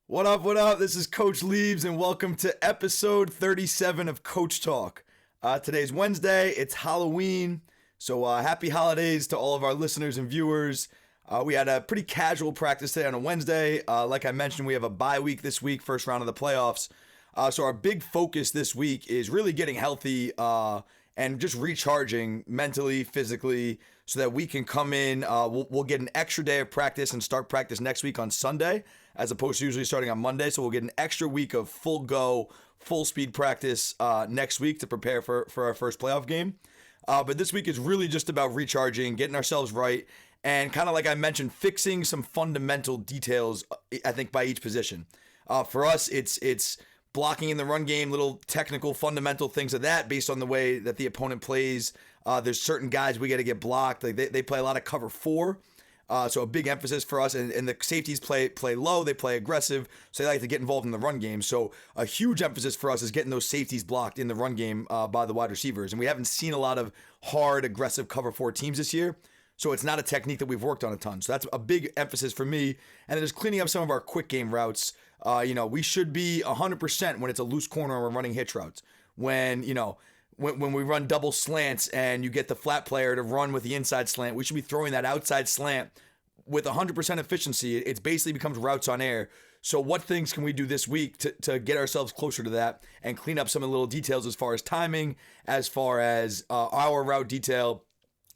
What up, what up? This is Coach Liebs, and welcome to episode 37 of Coach Talk. Today's Wednesday, it's Halloween, so happy holidays to all of our listeners and viewers. We had a pretty casual practice today on a Wednesday. Like I mentioned, we have a bye week this week, first round of the playoffs. So our big focus this week is really getting healthy and just recharging mentally, physically, so that we can come in. We'll get an extra day of practice and start practice next week on Sunday, as opposed to usually starting on Monday. So we'll get an extra week of full go, full speed practice next week to prepare for our first playoff game. But this week is really just about recharging, getting ourselves right, and kind of like I mentioned, fixing some fundamental details, I think, by each position. For us, it's blocking in the run game, little technical, fundamental things of that based on the way that the opponent plays. There's certain guys we got to get blocked. Like they play a lot of cover four. So a big emphasis for us, and the safeties play low, they play aggressive, so they like to get involved in the run game. So a huge emphasis for us is getting those safeties blocked in the run game by the wide receivers. And we haven't seen a lot of hard, aggressive cover four teams this year. So it's not a technique that we've worked on a ton. So that's a big emphasis for me. And then just cleaning up some of our quick game routes. We should be 100% when it's a loose corner and we're running hitch routes. When we run double slants and you get the flat player to run with the inside slant, we should be throwing that outside slant with 100% efficiency. It basically becomes routes on air. So what things can we do this week to get ourselves closer to that and clean up some of the little details as far as timing, as far as our route detail,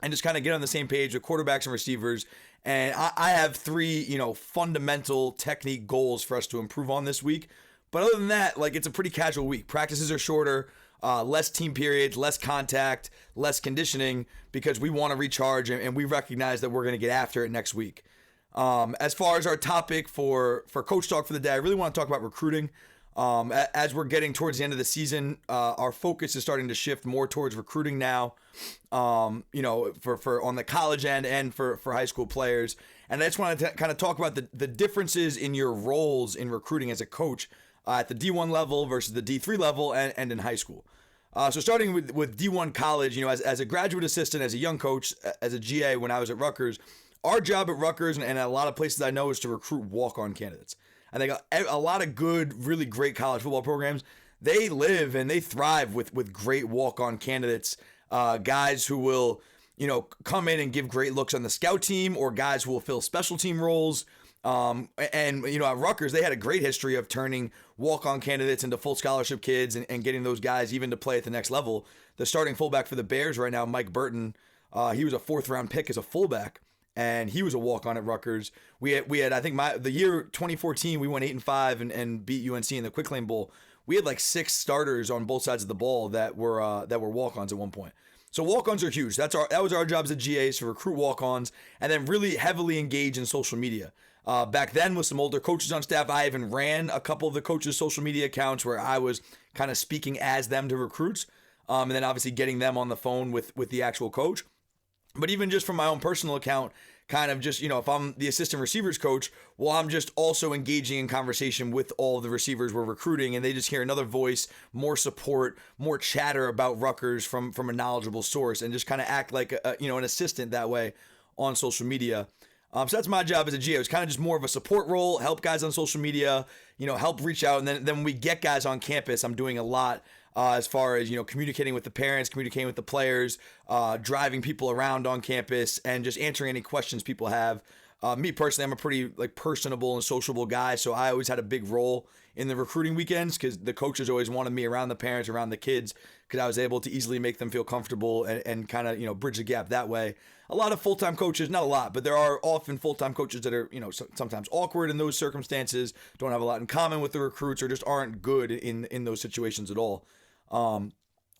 and just kind of get on the same page with quarterbacks and receivers. And I have three, fundamental technique goals for us to improve on this week. But other than that, it's a pretty casual week. Practices are shorter, less team periods, less contact, less conditioning, because we want to recharge and we recognize that we're going to get after it next week. As far as our topic for Coach Talk for the day, I really want to talk about recruiting. As we're getting towards the end of the season, our focus is starting to shift more towards recruiting now, for on the college end and for high school players. And I just wanted to kind of talk about the differences in your roles in recruiting as a coach at the D1 level versus the D3 level and in high school. So starting with D1 college, as a graduate assistant, as a young coach, as a GA when I was at Rutgers, our job at Rutgers and a lot of places I know is to recruit walk-on candidates. I think a lot of good, really great college football programs, they live and they thrive with great walk-on candidates, guys who will, come in and give great looks on the scout team, or guys who will fill special team roles. At Rutgers, they had a great history of turning walk-on candidates into full scholarship kids and getting those guys even to play at the next level. The starting fullback for the Bears right now, Mike Burton, he was a fourth-round pick as a fullback, and he was a walk-on at Rutgers. We had I think the year 2014, we went 8-5 and beat UNC in the Quick Lane Bowl. We had 6 starters on both sides of the ball that were walk-ons at one point. So walk-ons are huge. That was our job as a GAs, to recruit walk-ons and then really heavily engage in social media. Back then, with some older coaches on staff, I even ran a couple of the coaches' social media accounts where I was kind of speaking as them to recruits, and then obviously getting them on the phone with the actual coach. But even just from my own personal account, kind of just, if I'm the assistant receivers coach, well, I'm just also engaging in conversation with all the receivers we're recruiting, and they just hear another voice, more support, more chatter about Rutgers from a knowledgeable source, and just kind of act like an assistant that way on social media. So that's my job as a GA. It's kind of just more of a support role, help guys on social media, help reach out. And then when we get guys on campus, I'm doing a lot as far as, communicating with the parents, communicating with the players, driving people around on campus, and just answering any questions people have. Me personally, I'm a pretty personable and sociable guy, so I always had a big role in the recruiting weekends because the coaches always wanted me around the parents, around the kids, because I was able to easily make them feel comfortable and kind of, bridge the gap that way. A lot of full-time coaches, not a lot, but there are often full-time coaches that are, sometimes awkward in those circumstances, don't have a lot in common with the recruits, or just aren't good in those situations at all.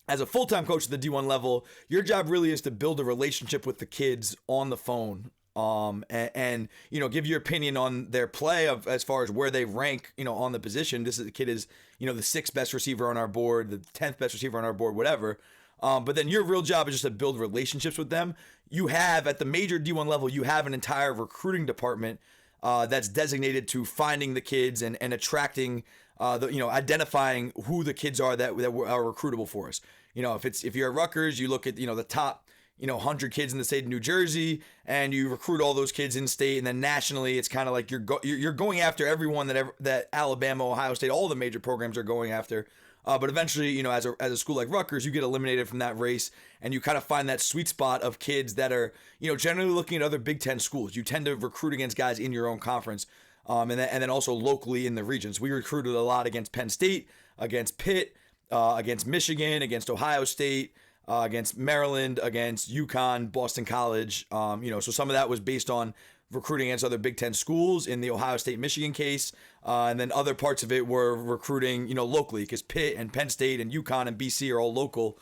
As a full-time coach at the D1 level, your job really is to build a relationship with the kids on the phone, and give your opinion on their play as far as where they rank, on the position. The kid is, the 6th best receiver on our board, the 10th best receiver on our board, whatever. But then your real job is just to build relationships with them. You have, at the major D1 level, you have an entire recruiting department that's designated to finding the kids and attracting, identifying who the kids are that are recruitable for us. If you're at Rutgers, you look at, the top, 100 kids in the state of New Jersey, and you recruit all those kids in state, and then nationally, it's kind of like you're going after everyone that Alabama, Ohio State, all the major programs are going after. But eventually, as a school like Rutgers, you get eliminated from that race, and you kind of find that sweet spot of kids that are, generally looking at other Big Ten schools. You tend to recruit against guys in your own conference, and then also locally in the regions. We recruited a lot against Penn State, against Pitt, against Michigan, against Ohio State, against Maryland, against UConn, Boston College. So some of that was based on recruiting against other Big Ten schools in the Ohio State, Michigan case. And then other parts of it were recruiting, locally, because Pitt and Penn State and UConn and BC are all local.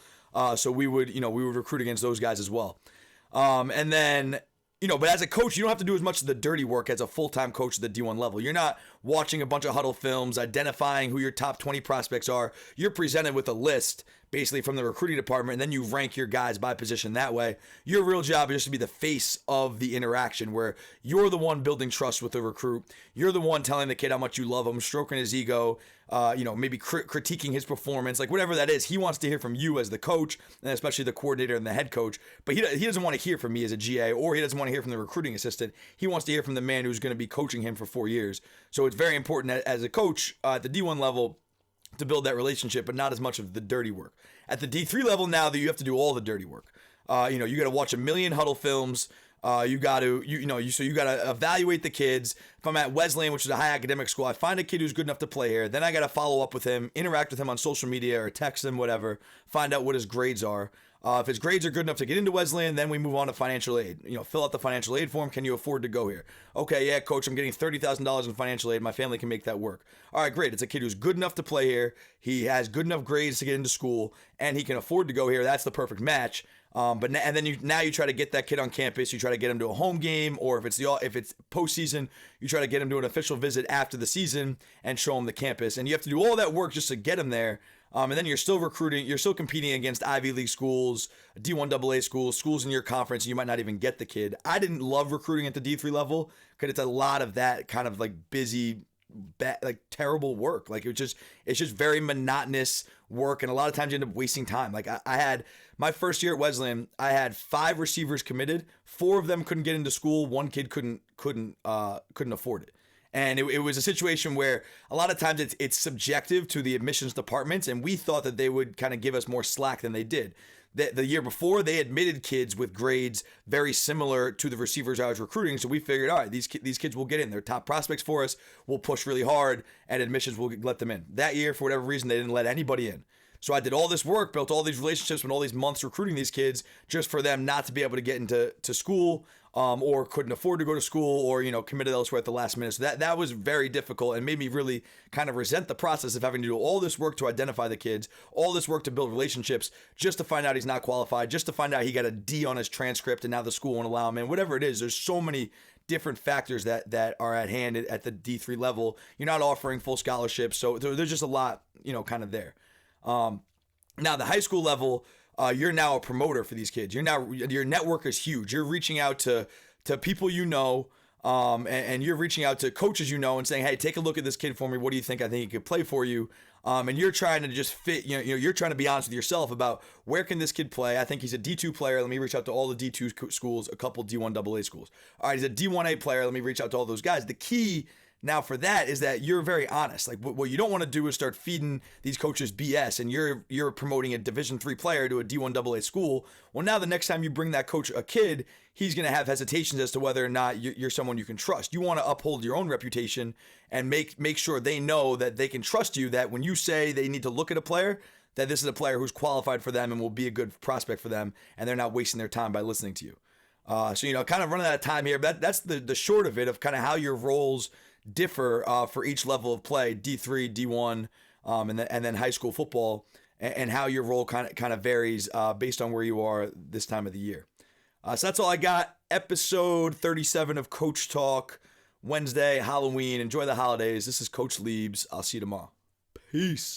So we would recruit against those guys as well. And then, but as a coach, you don't have to do as much of the dirty work as a full-time coach at the D1 level. You're not watching a bunch of huddle films, identifying who your top 20 prospects are. You're presented with a list, basically, from the recruiting department, and then you rank your guys by position that way. Your real job is just to be the face of the interaction, where you're the one building trust with the recruit. You're the one telling the kid how much you love him, stroking his ego, maybe critiquing his performance, like whatever that is. He wants to hear from you as the coach, and especially the coordinator and the head coach. But he doesn't want to hear from me as a GA, or he doesn't want to hear from the recruiting assistant. He wants to hear from the man who's going to be coaching him for 4 years. So it's very important as a coach at the D1 level to build that relationship, but not as much of the dirty work. At the D3 level now, that you have to do all the dirty work. You got to watch a million huddle films. You got to evaluate the kids. If I'm at Wesleyan, which is a high academic school, I find a kid who's good enough to play here. Then I got to follow up with him, interact with him on social media or text him, whatever. Find out what his grades are. If his grades are good enough to get into Wesleyan, then we move on to financial aid. Fill out the financial aid form. Can you afford to go here? Okay, yeah, coach, I'm getting $30,000 in financial aid. My family can make that work. All right, great. It's a kid who's good enough to play here. He has good enough grades to get into school, and he can afford to go here. That's the perfect match. Then you try to get that kid on campus. You try to get him to a home game, or if it's postseason, you try to get him to an official visit after the season and show him the campus. And you have to do all that work just to get him there. And then you're still recruiting. You're still competing against Ivy League schools, D1 AA schools in your conference. And you might not even get the kid. I didn't love recruiting at the D3 level because it's a lot of that kind of like busy, terrible work. Like it's just very monotonous work, and a lot of times you end up wasting time. Like I had my first year at Wesleyan, I had 5 receivers committed. 4 of them couldn't get into school. 1 kid couldn't afford it. And it was a situation where a lot of times it's subjective to the admissions departments, and we thought that they would kind of give us more slack than they did. The year before, they admitted kids with grades very similar to the receivers I was recruiting, so we figured, all right, these kids will get in. They're top prospects for us. We'll push really hard, and admissions will let them in. That year, for whatever reason, they didn't let anybody in. So I did all this work, built all these relationships, spent all these months recruiting these kids just for them not to be able to get into school, or couldn't afford to go to school, or committed elsewhere at the last minute. So that was very difficult and made me really kind of resent the process of having to do all this work to identify the kids, all this work to build relationships, just to find out he's not qualified, just to find out he got a D on his transcript and now the school won't allow him in. Whatever it is, there's so many different factors that are at hand at the D3 level. You're not offering full scholarships, so there's just a lot kind of there. Now the high school level, you're now a promoter for these kids. Your network is huge. You're reaching out to people and you're reaching out to coaches and saying, hey, take a look at this kid for me. What do you think? I think he could play for you. And you're trying to just fit. You're trying to be honest with yourself about where can this kid play. I think he's a D2 player. Let me reach out to all the D2 schools, a couple D1 AA schools. All right, he's a D1A player. Let me reach out to all those guys. The key now for that is that you're very honest. Like what you don't want to do is start feeding these coaches BS, and you're promoting a Division III player to a D1 AA school. Well, now the next time you bring that coach a kid, he's going to have hesitations as to whether or not you're someone you can trust. You want to uphold your own reputation and make sure they know that they can trust you, that when you say they need to look at a player, that this is a player who's qualified for them and will be a good prospect for them, and they're not wasting their time by listening to you. So kind of running out of time here, but that's the short of it, of kind of how your roles differ for each level of play, D3, D1, and then high school football, and how your role kind of varies based on where you are this time of the year. So that's all I got. Episode 37 of Coach Talk, Wednesday, Halloween. Enjoy the holidays. This is Coach Liebs. I'll see you tomorrow. Peace.